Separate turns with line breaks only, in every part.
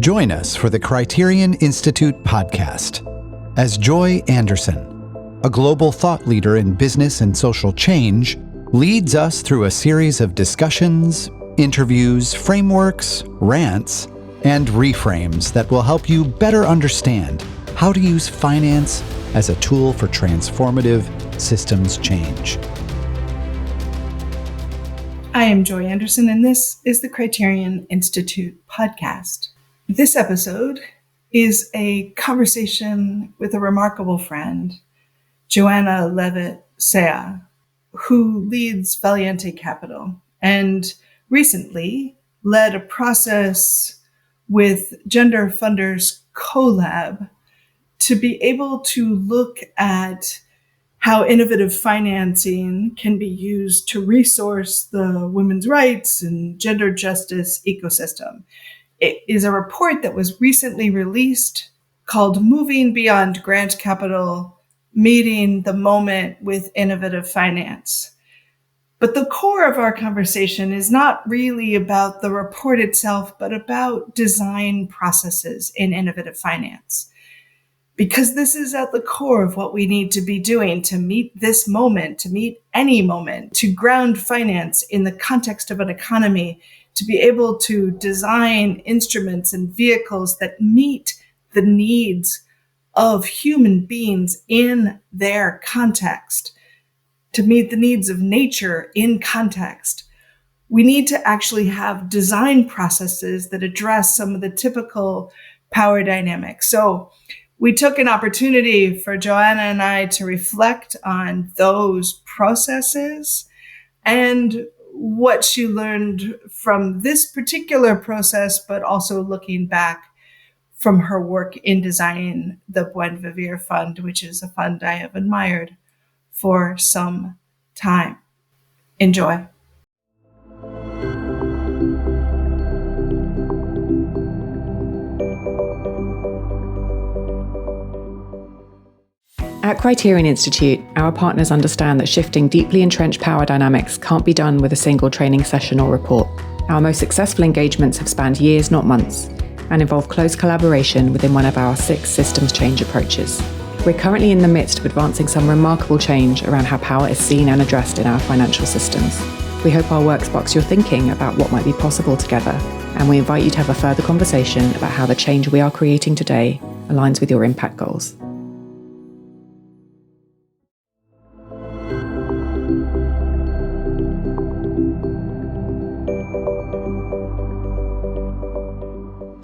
Join us for the Criterion Institute podcast as Joy Anderson, a global thought leader in business and social change, leads us through a series of discussions, interviews, frameworks, rants, and reframes that will help you better understand how to use finance as a tool for transformative systems change.
I am Joy Anderson, and this is the Criterion Institute podcast. This episode is a conversation with a remarkable friend, Joanna Levitt, who leads Valiente Capital and recently led a process with Gender Funders Collab to be able to look at how innovative financing can be used to resource the women's rights and gender justice ecosystem. It is a report that was recently released called Moving Beyond Grant Capital, Meeting the Moment with Innovative Finance. But the core of our conversation is not really about the report itself, but about design processes in innovative finance. Because this is at the core of what we need to be doing to meet this moment, to meet any moment, to ground finance in the context of an economy, to be able to design instruments and vehicles that meet the needs of human beings in their context, to meet the needs of nature in context. We need to actually have design processes that address some of the typical power dynamics. So we took an opportunity for Joanna and I to reflect on those processes and what she learned from this particular process, but also looking back from her work in designing the Buen Vivir Fund, which is a fund I have admired for some time. Enjoy.
At Criterion Institute, our partners understand that shifting deeply entrenched power dynamics can't be done with a single training session or report. Our most successful engagements have spanned years, not months, and involve close collaboration within one of our 6 systems change approaches. We're currently in the midst of advancing some remarkable change around how power is seen and addressed in our financial systems. We hope our work sparks your thinking about what might be possible together, and we invite you to have a further conversation about how the change we are creating today aligns with your impact goals.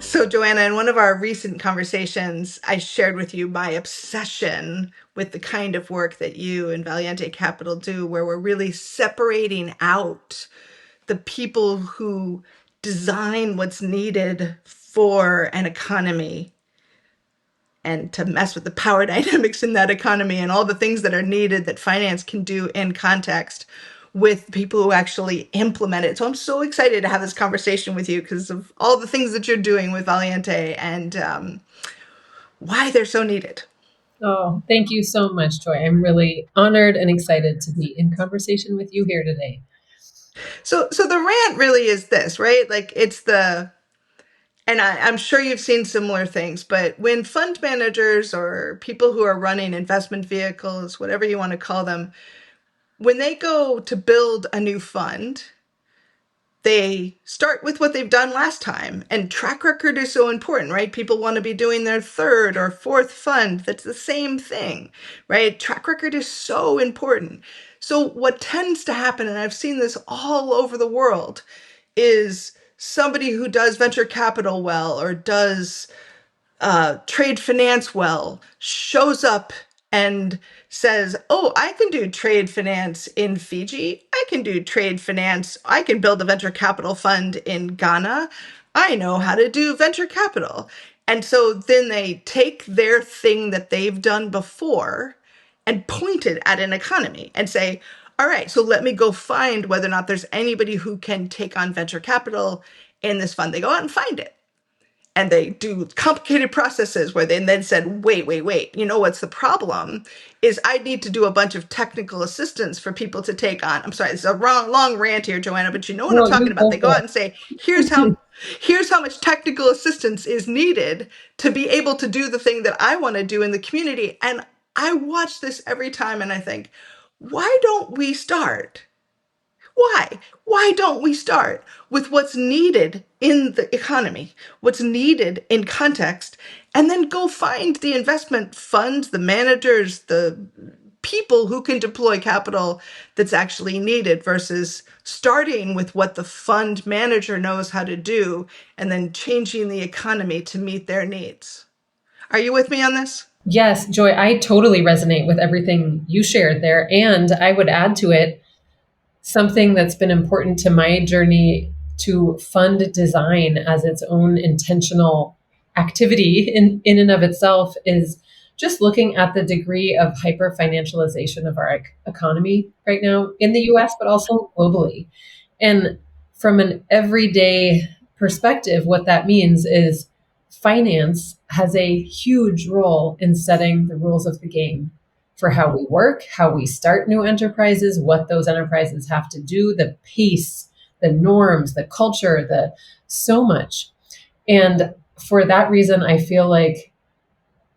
So, Joanna, in one of our recent conversations, I shared with you my obsession with the kind of work that you and Valiente Capital do, where we're really separating out the people who design what's needed for an economy and to mess with the power dynamics in that economy and all the things that are needed that finance can do in context with people who actually implement it. So I'm so excited to have this conversation with you because of all the things that you're doing with Valiente and why they're so needed.
Oh, thank you so much, Joy. I'm really honored and excited to be in conversation with you here today.
So the rant really is this, right? Like and I'm sure you've seen similar things, but when fund managers or people who are running investment vehicles, whatever you want to call them, when they go to build a new fund, they start with what they've done last time. And track record is so important, right? People want to be doing their 3rd or 4th fund. That's the same thing, right? Track record is so important. So what tends to happen, and I've seen this all over the world, is somebody who does venture capital well or does trade finance well shows up and says, oh, I can do trade finance in Fiji. I can do trade finance. I can build a venture capital fund in Ghana. I know how to do venture capital. And so then they take their thing that they've done before and point it at an economy and say, all right, so let me go find whether or not there's anybody who can take on venture capital in this fund. They go out and find it. and they do complicated processes where they then said, wait, you know what's the problem is I need to do a bunch of technical assistance for people to take on. I'm sorry, it's a long rant here, Joanna, but you know what I'm
No,
talking
you
about.
go
They go
for
out and say, here's how much technical assistance is needed to be able to do the thing that I want to do in the community. And I watch this every time and I think, why don't we start? Why? Why don't we start with what's needed in the economy, what's needed in context, and then go find the investment funds, the managers, the people who can deploy capital that's actually needed versus starting with what the fund manager knows how to do and then changing the economy to meet their needs. Are you with me on this?
Yes, Joy, I totally resonate with everything you shared there. And I would add to it something that's been important to my journey to fund design as its own intentional activity in and of itself is just looking at the degree of hyper financialization of our economy right now in the US, but also globally. And from an everyday perspective, what that means is finance has a huge role in setting the rules of the game for how we work, how we start new enterprises, what those enterprises have to do, the pace, the norms, the culture, the so much. And for that reason, I feel like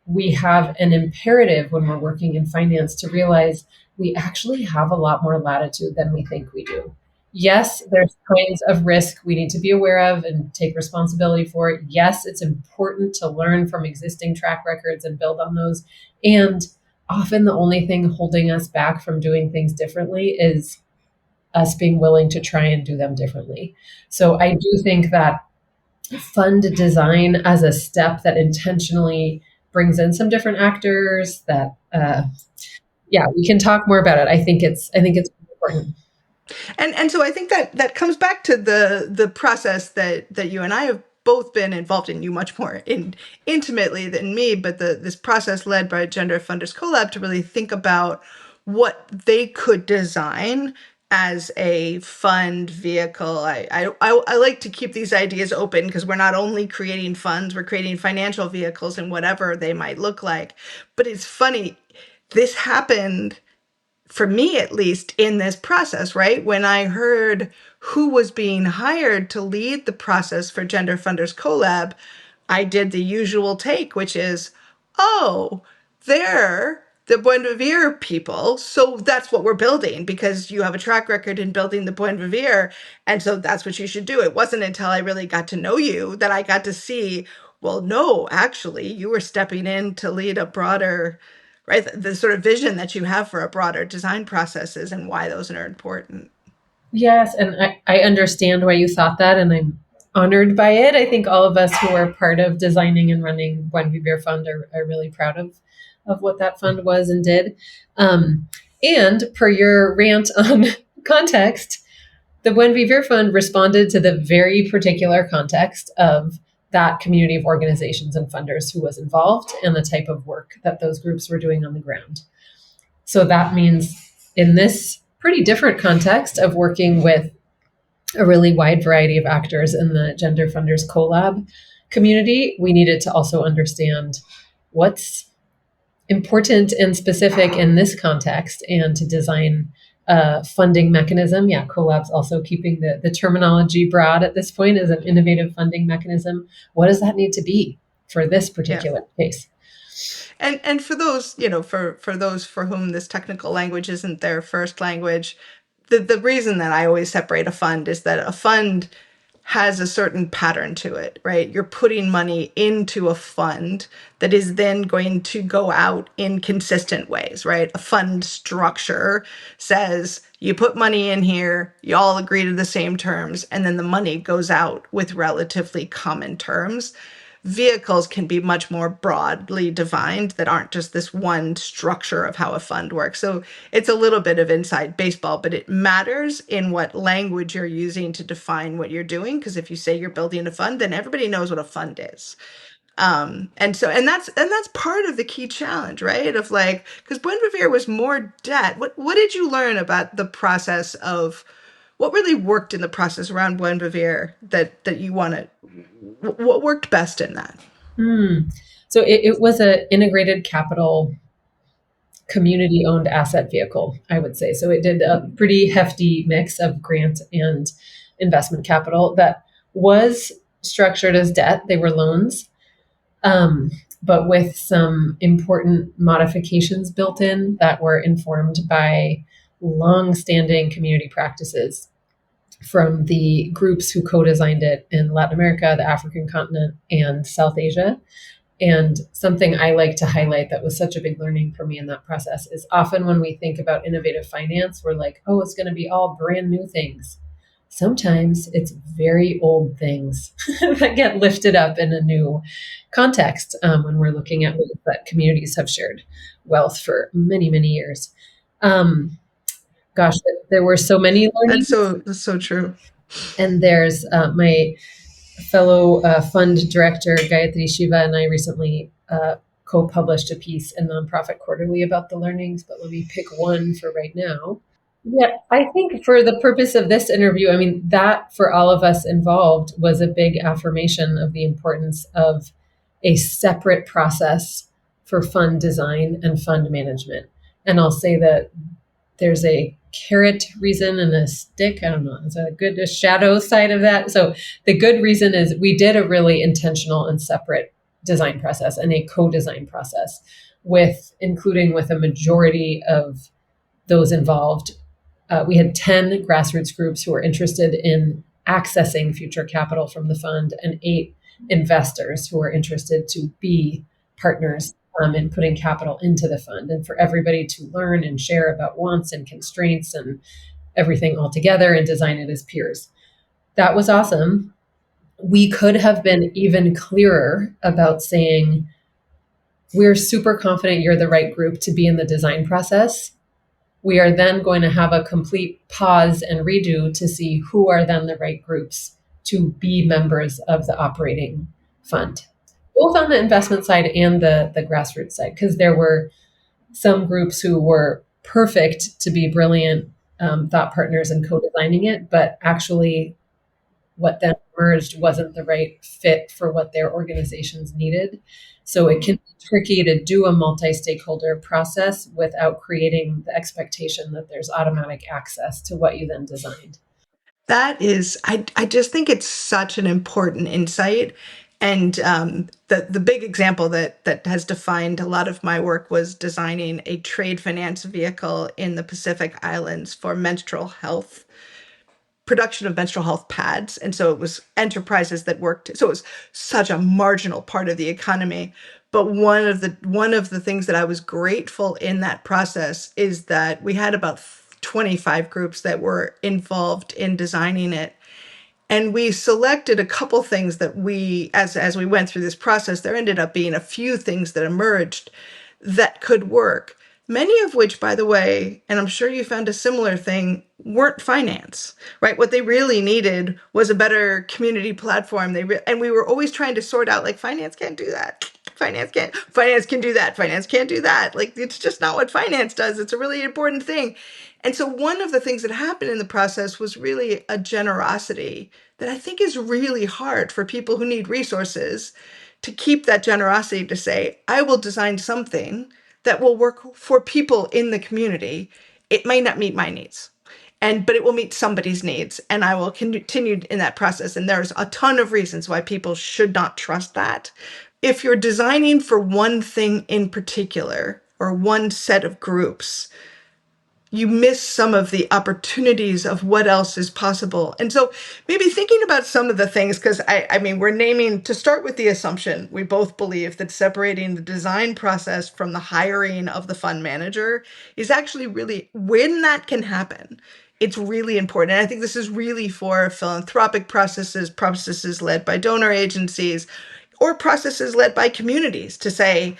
we have an imperative when we're working in finance to realize we actually have a lot more latitude than we think we do. Yes, there's kinds of risk we need to be aware of and take responsibility for. Yes, it's important to learn from existing track records and build on those. And often the only thing holding us back from doing things differently is us being willing to try and do them differently. So I do think that fund design as a step that intentionally brings in some different actors that we can talk more about it. I think it's important.
And so I think that comes back to the process that you and I have both been involved in, you much more intimately than me, but this process led by Gender Funders Collab to really think about what they could design as a fund vehicle. I like to keep these ideas open because we're not only creating funds, we're creating financial vehicles and whatever they might look like. But it's funny, this happened for me at least in this process, right? When I heard who was being hired to lead the process for Gender Funders Collab, I did the usual take, which is, oh, they're the Buen Vivir people. So that's what we're building because you have a track record in building the Buen Vivir. And so that's what you should do. It wasn't until I really got to know you that I got to see, well, no, actually, you were stepping in to lead a broader, right? The sort of vision that you have for a broader design processes and why those are important.
Yes, and I understand why you thought that, and I'm honored by it. I think all of us who are part of designing and running Buen Vivir Fund are really proud of what that fund was and did. And per your rant on context, the Buen Vivir Fund responded to the very particular context of that community of organizations and funders who was involved and the type of work that those groups were doing on the ground. So that means in this pretty different context of working with a really wide variety of actors in the Gender Funders Collab community, we needed to also understand what's important and specific in this context and to design a funding mechanism. Yeah, Collab's also keeping the terminology broad at this point as an innovative funding mechanism. What does that need to be for this particular case?
And for those, for those for whom this technical language isn't their first language, the reason that I always separate a fund is that a fund has a certain pattern to it, right? You're putting money into a fund that is then going to go out in consistent ways, right? A fund structure says you put money in here, you all agree to the same terms, and then the money goes out with relatively common terms. Vehicles can be much more broadly defined that aren't just this one structure of how a fund works. So it's a little bit of inside baseball, but it matters in what language you're using to define what you're doing. Because if you say you're building a fund, then everybody knows what a fund is. And that's part of the key challenge, right? Of like, because Buen Vivir was more debt. What did you learn about the process of what really worked in the process around Buen Vivir that you want to what worked best in that?
So it was an integrated capital community-owned asset vehicle, I would say. So it did a pretty hefty mix of grant and investment capital that was structured as debt. They were loans, but with some important modifications built in that were informed by long-standing community practices from the groups who co-designed it in Latin America, the African continent, and South Asia. And something I like to highlight that was such a big learning for me in that process is often when we think about innovative finance, we're like, oh, it's going to be all brand new things. Sometimes it's very old things that get lifted up in a new context when we're looking at ways that communities have shared wealth for many, many years. Gosh, there were so many learnings.
That's so true.
And there's my fellow fund director, Gayatri Shiva, and I recently co-published a piece in Nonprofit Quarterly about the learnings, but let me pick one for right now. Yeah, I think for the purpose of this interview, I mean, that for all of us involved was a big affirmation of the importance of a separate process for fund design and fund management. And I'll say that there's a carrot reason and a stick. I don't know. Is that a shadow side of that? So the good reason is we did a really intentional and separate design process and a co-design process including with a majority of those involved. We had 10 grassroots groups who were interested in accessing future capital from the fund and 8 investors who were interested to be partners in putting capital into the fund, and for everybody to learn and share about wants and constraints and everything all together and design it as peers. That was awesome. We could have been even clearer about saying, we're super confident you're the right group to be in the design process. We are then going to have a complete pause and redo to see who are then the right groups to be members of the operating fund, both on the investment side and the grassroots side, because there were some groups who were perfect to be brilliant thought partners in co-designing it, but actually what then emerged wasn't the right fit for what their organizations needed. So it can be tricky to do a multi-stakeholder process without creating the expectation that there's automatic access to what you then designed.
That is, I just think it's such an important insight. And the big example that has defined a lot of my work was designing a trade finance vehicle in the Pacific Islands for menstrual health, production of menstrual health pads. And so it was enterprises that worked. So it was such a marginal part of the economy. But one of the things that I was grateful in that process is that we had about 25 groups that were involved in designing it. And we selected a couple things that as we went through this process, there ended up being a few things that emerged that could work. Many of which, by the way, and I'm sure you found a similar thing, weren't finance, right? What they really needed was a better community platform. And we were always trying to sort out, like, finance can't do that. Finance can do that. Finance can't do that. Like, it's just not what finance does. It's a really important thing. And so one of the things that happened in the process was really a generosity that I think is really hard for people who need resources to keep that generosity to say, I will design something that will work for people in the community. It may not meet my needs, but it will meet somebody's needs, and I will continue in that process. And there's a ton of reasons why people should not trust that. If you're designing for one thing in particular or one set of groups, you miss some of the opportunities of what else is possible. And so maybe thinking about some of the things, because I mean, we're naming, to start with the assumption, we both believe that separating the design process from the hiring of the fund manager is actually really, when that can happen, it's really important. And I think this is really for philanthropic processes led by donor agencies, or processes led by communities, to say,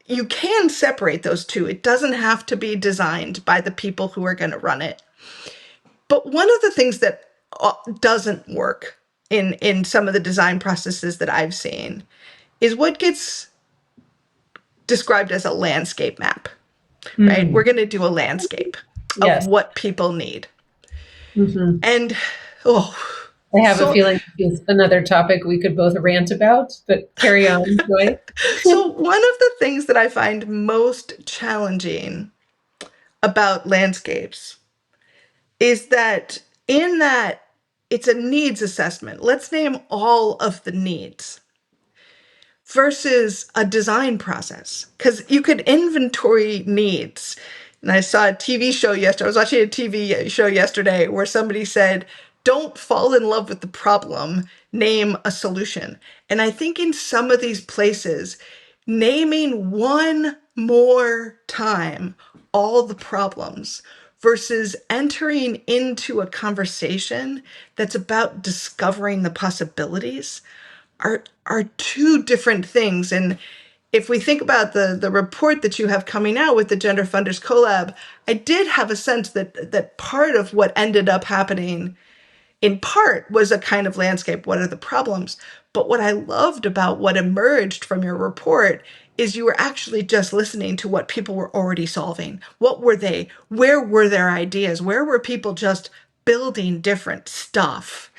you can separate those two. It doesn't have to be designed by the people who are going to run it. But one of the things that doesn't work in some of the design processes that I've seen is what gets described as a landscape map, right? We're going to do a landscape of what people need. And
I have a feeling it's another topic we could both rant about, but carry on, Joy.
So one of the things that I find most challenging about landscapes is that in that it's a needs assessment. Let's name all of the needs versus a design process. Because you could inventory needs. And I saw a TV show yesterday. I was watching a TV show yesterday where somebody said, don't fall in love with the problem, name a solution. And I think in some of these places, naming one more time all the problems versus entering into a conversation that's about discovering the possibilities are two different things. And if we think about the report that you have coming out with the Gender Funders Collab, I did have a sense that part of what ended up happening in part was a kind of landscape. What are the problems? But what I loved about what emerged from your report is you were actually just listening to what people were already solving. What were they? Where were their ideas? Where were people just building different stuff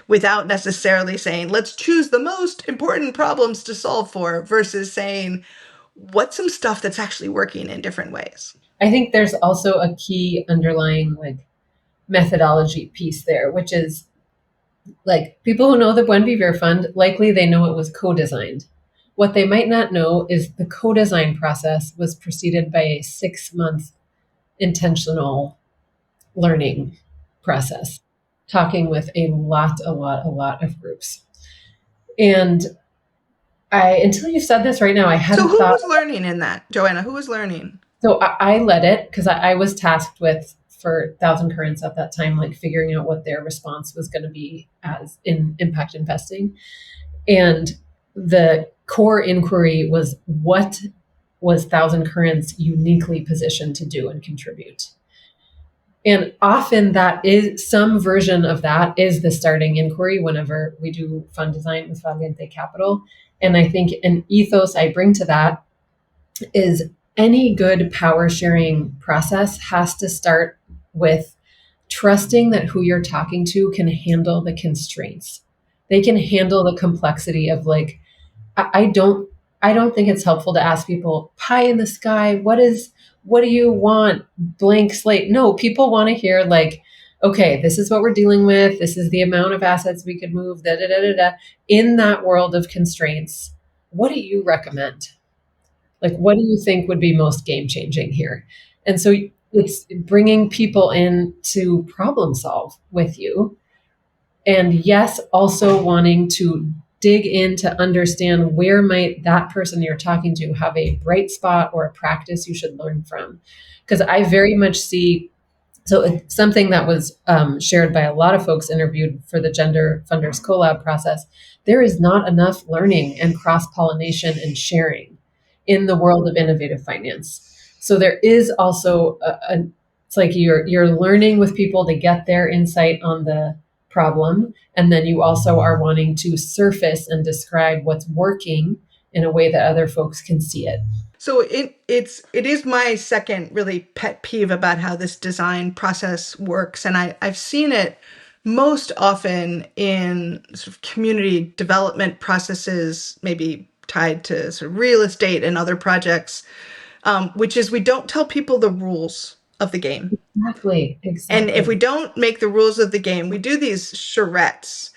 without necessarily saying, let's choose the most important problems to solve for versus saying, what's some stuff that's actually working in different ways?
I think there's also a key underlying methodology piece there, which is people who know the Buen Vivir Fund, likely they know it was co-designed. What they might not know is the co-design process was preceded by a 6-month intentional learning process, talking with a lot of groups. And until you said this right now, I hadn't
thought. So who
was
learning in that, Joanna? Who was learning?
So I led it because I was tasked with, for Thousand Currents at that time, figuring out what their response was going to be as in impact investing. And the core inquiry was, what was Thousand Currents uniquely positioned to do and contribute? And often that is some version of that is the starting inquiry whenever we do fund design with Valiente Capital. And I think an ethos I bring to that is any good power sharing process has to start with trusting that who you're talking to can handle the constraints. They can handle the complexity of I don't think it's helpful to ask people pie in the sky. What do you want? Blank slate. No, people want to hear okay, this is what we're dealing with. This is the amount of assets we could move. Da, da, da, da, da. In that world of constraints, what do you recommend? What do you think would be most game changing here? And so it's bringing people in to problem solve with you. And yes, also wanting to dig in to understand where might that person you're talking to have a bright spot or a practice you should learn from. Because I very much see, so it's something that was shared by a lot of folks interviewed for the Gender Funders Collab process. There is not enough learning and cross-pollination and sharing in the world of innovative finance. So there is also it's you're learning with people to get their insight on the problem, and then you also are wanting to surface and describe what's working in a way that other folks can see it.
So it is my second really pet peeve about how this design process works, and I've seen it most often in sort of community development processes, maybe tied to sort of real estate and other projects, which is we don't tell people the rules of the game.
Exactly.
And if we don't make the rules of the game, we do these charrettes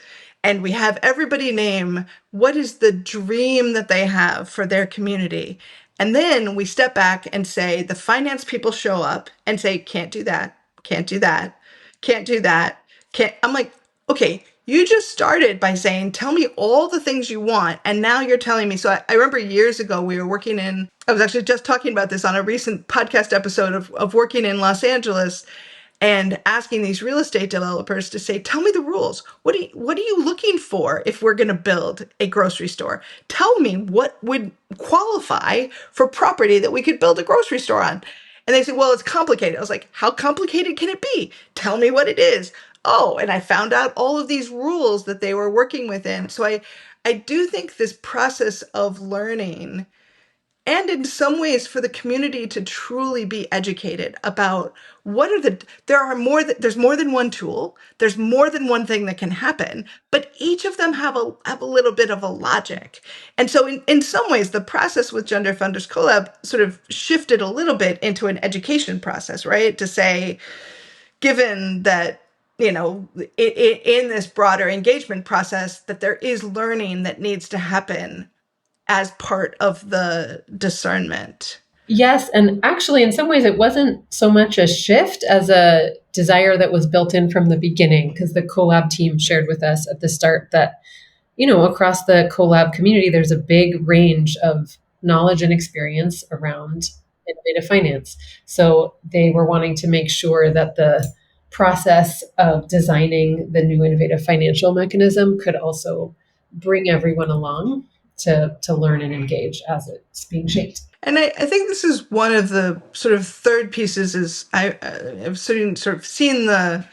and we have everybody name what is the dream that they have for their community. And then we step back and say, the finance people show up and say, can't do that, can't do that, can't do that. Can't. I'm like, okay, you just started by saying, tell me all the things you want. And now you're telling me. So I remember years ago, we were working I was actually just talking about this on a recent podcast episode of working in Los Angeles and asking these real estate developers to say, tell me the rules. What are you looking for if we're going to build a grocery store? Tell me what would qualify for property that we could build a grocery store on. And they said, well, it's complicated. I was like, how complicated can it be? Tell me what it is. Oh, and I found out all of these rules that they were working within. So I do think this process of learning and in some ways for the community to truly be educated about there's more than one tool, there's more than one thing that can happen, but each of them have a little bit of a logic. And so in some ways, the process with Gender Funders Collab sort of shifted a little bit into an education process, right? To say, given that, in this broader engagement process, that there is learning that needs to happen as part of the discernment.
Yes. And actually, in some ways, it wasn't so much a shift as a desire that was built in from the beginning, because the collab team shared with us at the start that, across the collab community, there's a big range of knowledge and experience around innovative finance. So they were wanting to make sure that the process of designing the new innovative financial mechanism could also bring everyone along to learn and engage as it's being shaped.
And I think this is one of the sort of third pieces is I've sort of seen the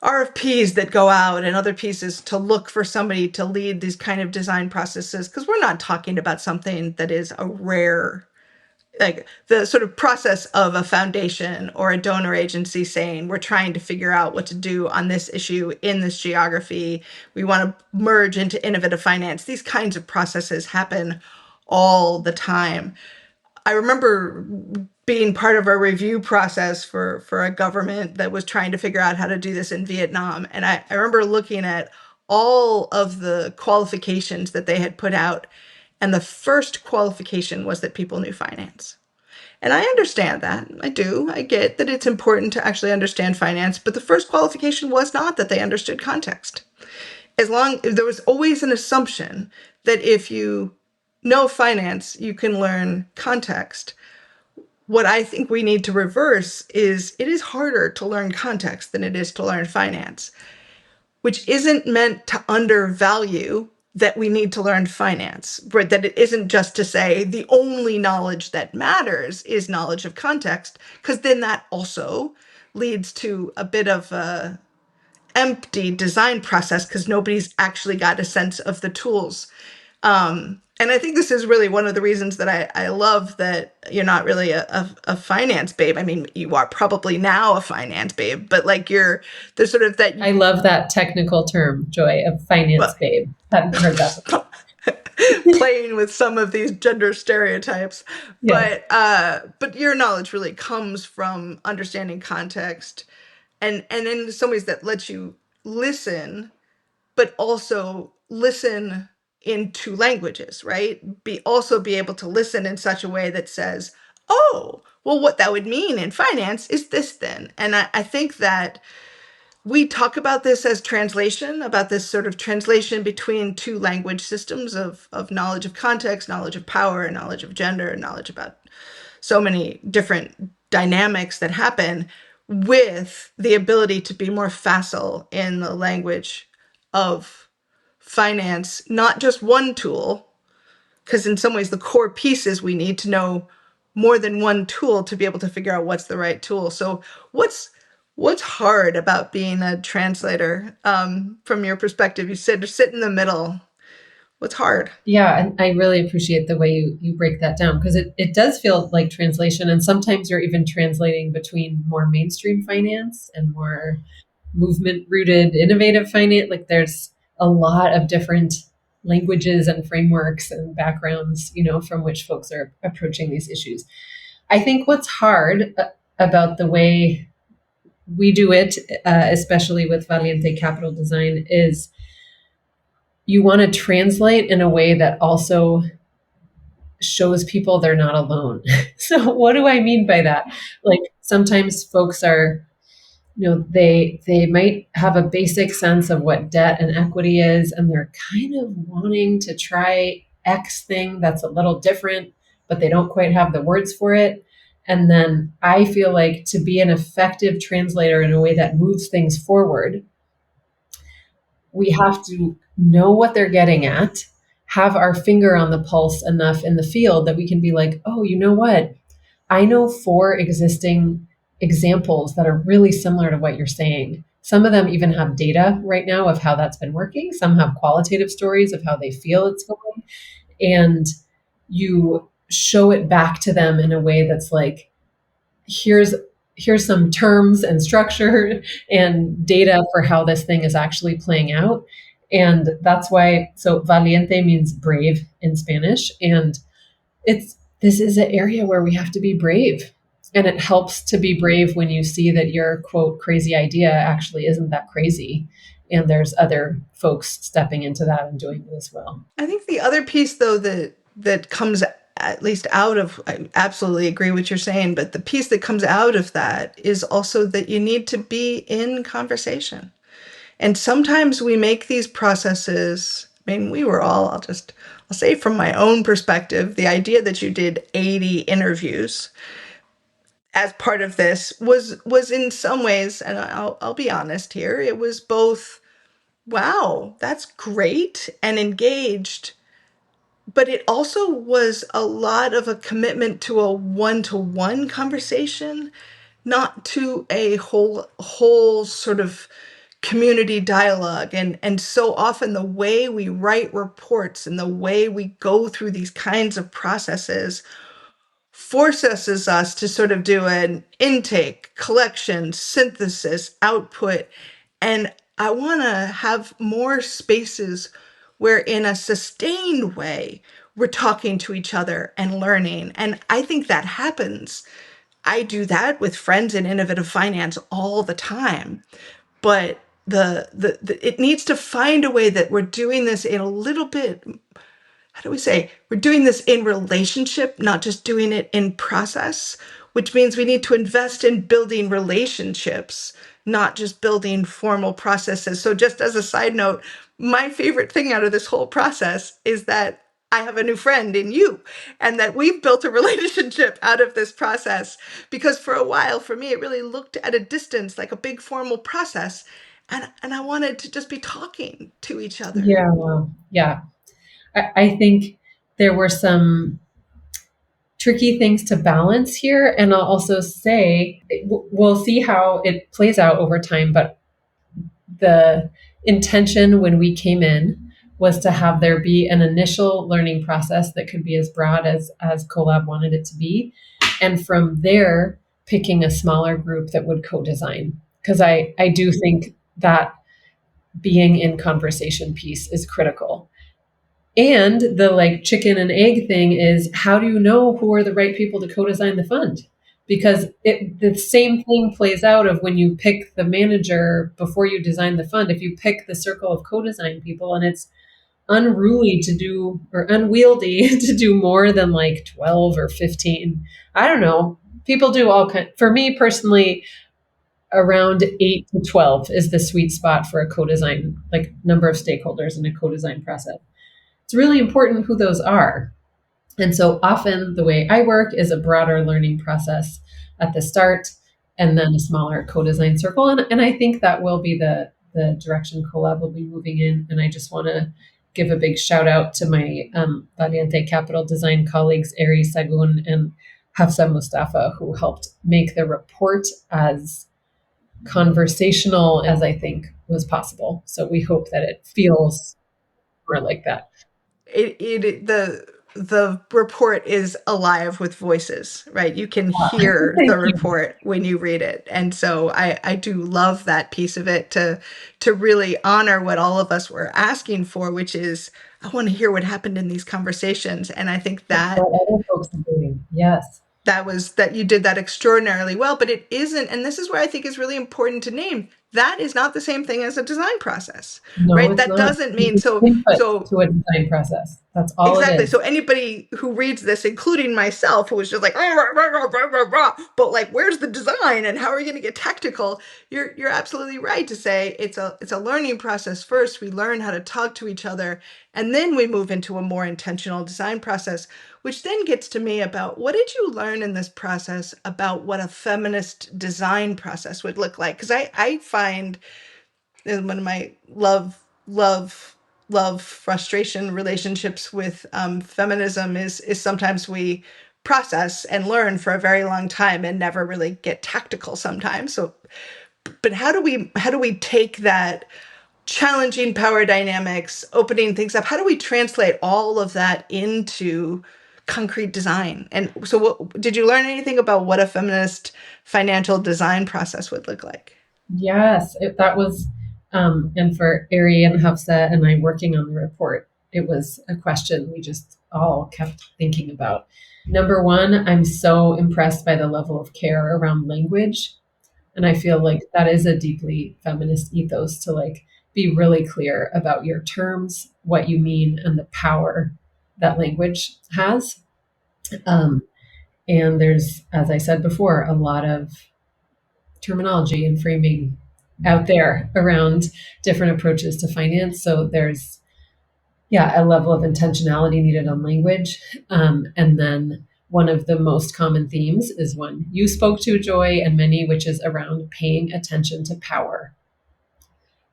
RFPs that go out and other pieces to look for somebody to lead these kind of design processes, because we're not talking about something that is a rare, like the sort of process of a foundation or a donor agency saying, we're trying to figure out what to do on this issue in this geography. We want to merge into innovative finance. These kinds of processes happen all the time. I remember being part of a review process for a government that was trying to figure out how to do this in Vietnam. And I remember looking at all of the qualifications that they had put out. And the first qualification was that people knew finance. And I understand that. I do. I get that it's important to actually understand finance. But the first qualification was not that they understood context. There was always an assumption that if you know finance, you can learn context. What I think we need to reverse is it is harder to learn context than it is to learn finance, which isn't meant to undervalue that we need to learn finance, but that it isn't just to say the only knowledge that matters is knowledge of context, because then that also leads to a bit of a empty design process because nobody's actually got a sense of the tools. And I think this is really one of the reasons that I love that you're not really a finance babe. I mean, you are probably now a finance babe, but like there's sort of that.
I love that technical term, Joy, of finance babe. Hadn't heard that before.
Playing with some of these gender stereotypes. Yeah. But your knowledge really comes from understanding context and in some ways that lets you listen, but also listen in two languages, right? Be able to listen in such a way that says, oh, well, what that would mean in finance is this then. And I think that we talk about this as translation, about this sort of translation between two language systems of knowledge of context, knowledge of power, knowledge of gender, knowledge about so many different dynamics that happen, with the ability to be more facile in the language of finance, not just one tool, because in some ways the core piece is we need to know more than one tool to be able to figure out what's the right tool. So what's hard about being a translator from your perspective? You said sit in the middle. What's hard?
Yeah, and I really appreciate the way you break that down, because it does feel like translation. And sometimes you're even translating between more mainstream finance and more movement-rooted innovative finance. Like there's a lot of different languages and frameworks and backgrounds, from which folks are approaching these issues. I think what's hard about the way we do it, especially with Valiente Capital Design, is you want to translate in a way that also shows people they're not alone. So what do I mean by that? Like sometimes folks are, they might have a basic sense of what debt and equity is, and they're kind of wanting to try X thing that's a little different, but they don't quite have the words for it. And then I feel like to be an effective translator in a way that moves things forward, we have to know what they're getting at, have our finger on the pulse enough in the field that we can be like, oh, you know what? I know 4 existing examples that are really similar to what you're saying. Some of them even have data right now of how that's been working. Some have qualitative stories of how they feel it's going. And you show it back to them in a way that's like, here's some terms and structure and data for how this thing is actually playing out. And that's why, so valiente means brave in Spanish. And this is an area where we have to be brave. And it helps to be brave when you see that your quote crazy idea actually isn't that crazy. And there's other folks stepping into that and doing it as well.
I think the other piece, though, that comes at least out of, I absolutely agree with what you're saying, but the piece that comes out of that is also that you need to be in conversation. And sometimes we make these processes, I mean, we were all, I'll say from my own perspective, the idea that you did 80 interviews as part of this was in some ways, and I'll be honest here, it was both, wow, that's great and engaged, but it also was a lot of a commitment to a one-to-one conversation, not to a whole sort of community dialogue. And so often the way we write reports and the way we go through these kinds of processes forces us to sort of do an intake, collection, synthesis, output. And I want to have more spaces where in a sustained way, we're talking to each other and learning. And I think that happens. I do that with friends in innovative finance all the time. But it needs to find a way that we're doing this in a little bit, how do we say, we're doing this in relationship, not just doing it in process, which means we need to invest in building relationships, not just building formal processes. So just as a side note, my favorite thing out of this whole process is that I have a new friend in you, and that we've built a relationship out of this process. Because for a while, for me, it really looked at a distance like a big formal process. And I wanted to just be talking to each other.
Yeah. I think there were some tricky things to balance here. And I'll also say, we'll see how it plays out over time. But the intention when we came in was to have there be an initial learning process that could be as broad as CoLab wanted it to be. And from there, picking a smaller group that would co-design. Because I do think that being in conversation piece is critical. And the like chicken and egg thing is, how do you know who are the right people to co-design the fund? Because the same thing plays out of when you pick the manager before you design the fund. If you pick the circle of co-design people and it's unruly to do, or unwieldy to do more than like 12 or 15, I don't know. People do all kinds. For me personally, around 8 to 12 is the sweet spot for a co-design, like number of stakeholders in a co-design process. It's really important who those are. And so often the way I work is a broader learning process at the start and then a smaller co-design circle. And I think that will be the direction CoLab will be moving in. And I just want to give a big shout out to my Valiente Capital Design colleagues, Eri Sagun and Hafsa Mustafa, who helped make the report as conversational as I think was possible. So we hope that it feels more like that.
The report is alive with voices, right? You can hear the report when you read it. And so I do love that piece of it to really honor what all of us were asking for, which is, I want to hear what happened in these conversations. And I think that
what other folks are doing. Yes.
that you did that extraordinarily well, but it isn't, and this is where I think is really important to name, that is not the same thing as a design process,
No,
right? That
not.
doesn't mean so
to a design process. That's all
exactly.
it is.
So anybody who reads this, including myself, who was just like, but like, where's the design and how are you going to get tactical? You're absolutely right to say it's a learning process first. We learn how to talk to each other, and then we move into a more intentional design process, which then gets to me about, what did you learn in this process about what a feminist design process would look like? Because I find one of my love frustration relationships with feminism is sometimes we process and learn for a very long time and never really get tactical sometimes. So, but how do we take that challenging power dynamics, opening things up? How do we translate all of that into concrete design. And so did you learn anything about what a feminist financial design process would look like?
Yes, that was, and for Ari and Hafsa and I working on the report, it was a question we just all kept thinking about. Number one, I'm so impressed by the level of care around language. And I feel like that is a deeply feminist ethos to like be really clear about your terms, what you mean, and the power that language has. And there's, as I said before, a lot of terminology and framing out there around different approaches to finance. So there's, a level of intentionality needed on language. And then one of the most common themes is one you spoke to, Joy, and many, which is around paying attention to power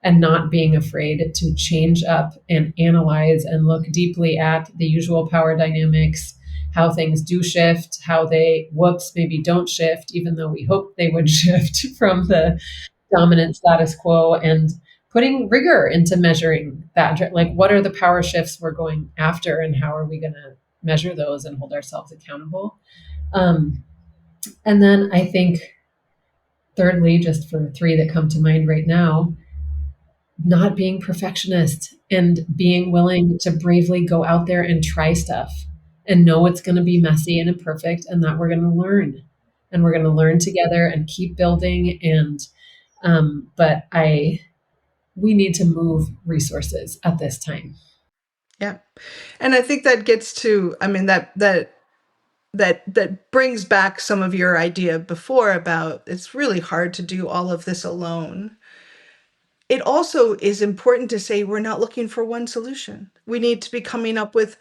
and not being afraid to change up and analyze and look deeply at the usual power dynamics, how things do shift, how they, maybe don't shift, even though we hope they would shift from the dominant status quo, and putting rigor into measuring that. Like, what are the power shifts we're going after, and how are we going to measure those and hold ourselves accountable? And then I think, thirdly, just for three that come to mind right now, not being perfectionist and being willing to bravely go out there and try stuff and know it's going to be messy and imperfect, and that we're going to learn, and we're going to learn together and keep building. And but we need to move resources at this time.
Yeah. And I think that gets to, I mean, that brings back some of your idea before about it's really hard to do all of this alone. It also is important to say we're not looking for one solution. We need to be coming up with,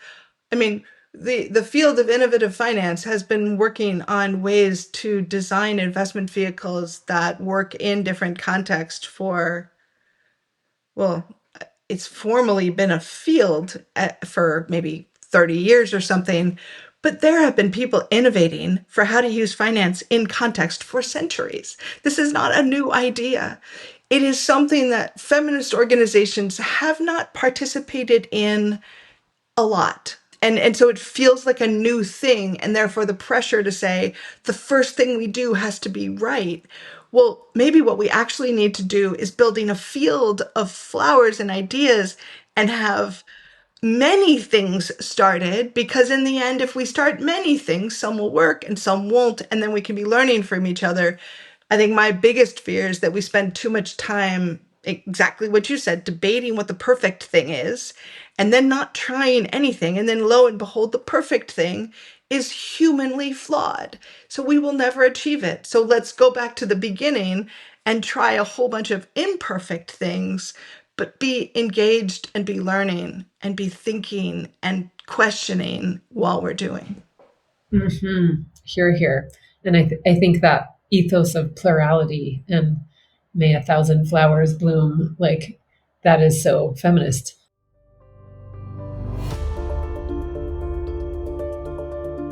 I mean, the field of innovative finance has been working on ways to design investment vehicles that work in different contexts for, well, it's formally been a field for maybe 30 years or something, but there have been people innovating for how to use finance in context for centuries. This is not a new idea. It is something that feminist organizations have not participated in a lot. And so it feels like a new thing, and therefore the pressure to say the first thing we do has to be right. Well, maybe what we actually need to do is building a field of flowers and ideas and have many things started, because in the end, if we start many things, some will work and some won't, and then we can be learning from each other. I think my biggest fear is that we spend too much time, exactly what you said, debating what the perfect thing is, and then not trying anything. And then lo and behold, the perfect thing is humanly flawed. So we will never achieve it. So let's go back to the beginning and try a whole bunch of imperfect things, but be engaged and be learning and be thinking and questioning while we're doing.
Mm-hmm. Hear, hear. And I think that ethos of plurality and may 1,000 flowers bloom, like that is so feminist.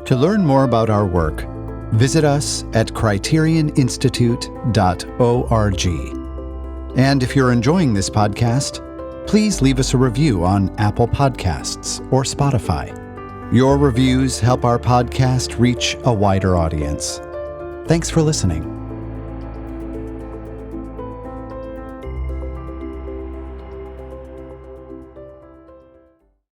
To learn more about our work, visit us at criterioninstitute.org. And if you're enjoying this podcast, please leave us a review on Apple Podcasts or Spotify. Your reviews help our podcast reach a wider audience. Thanks for listening.